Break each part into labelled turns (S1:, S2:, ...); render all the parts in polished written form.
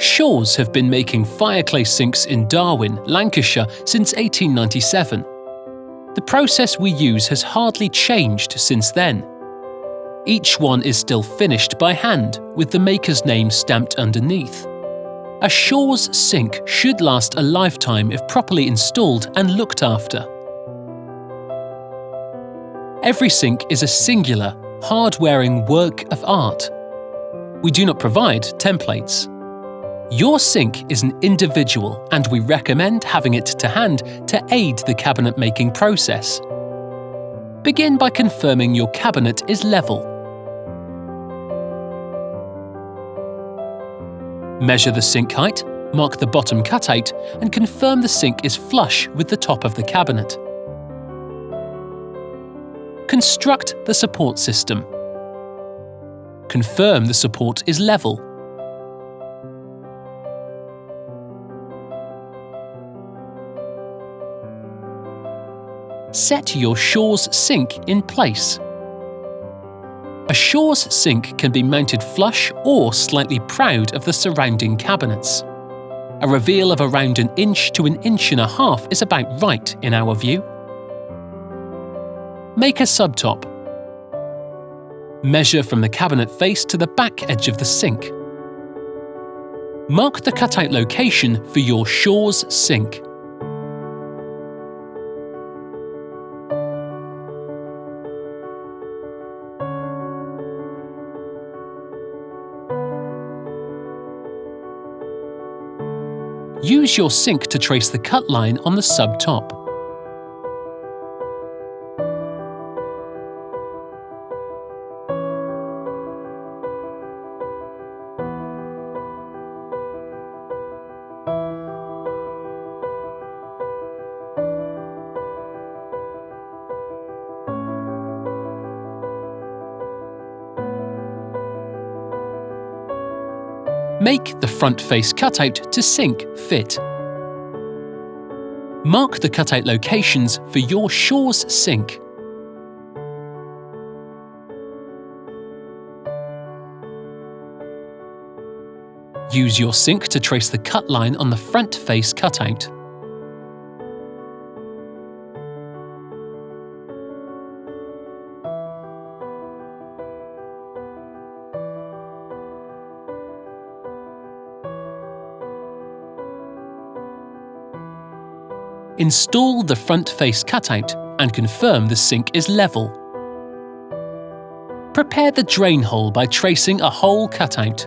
S1: Shaw's have been making fireclay sinks in Darwin, Lancashire since 1897. The process we use has hardly changed since then. Each one is still finished by hand, with the maker's name stamped underneath. A Shaw's sink should last a lifetime if properly installed and looked after. Every sink is a singular, hard-wearing work of art. We do not provide templates. Your sink is an individual, and we recommend having it to hand to aid the cabinet-making process. Begin by confirming your cabinet is level. Measure the sink height, mark the bottom cutout, and confirm the sink is flush with the top of the cabinet. Construct the support system. Confirm the support is level. Set your Shaw's sink in place. A Shaw's sink can be mounted flush or slightly proud of the surrounding cabinets. A reveal of around 1 inch to 1.5 inches is about right in our view. Make a subtop. Measure from the cabinet face to the back edge of the sink. Mark the cutout location for your Shaw's sink. Use your sink to trace the cut line on the sub-top. Make the front face cutout to sink fit. Mark the cutout locations for your Shaw's sink. Use your sink to trace the cut line on the front face cutout. Install the front face cutout and confirm the sink is level. Prepare the drain hole by tracing a hole cutout.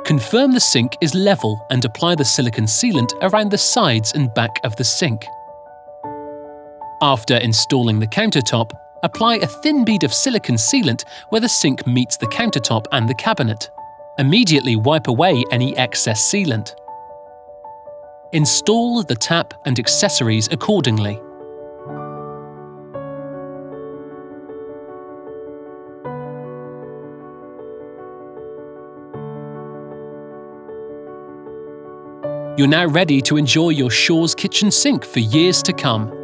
S1: Confirm the sink is level and apply the silicone sealant around the sides and back of the sink. After installing the countertop, apply a thin bead of silicone sealant where the sink meets the countertop and the cabinet. Immediately wipe away any excess sealant. Install the tap and accessories accordingly. You're now ready to enjoy your Shaw's kitchen sink for years to come.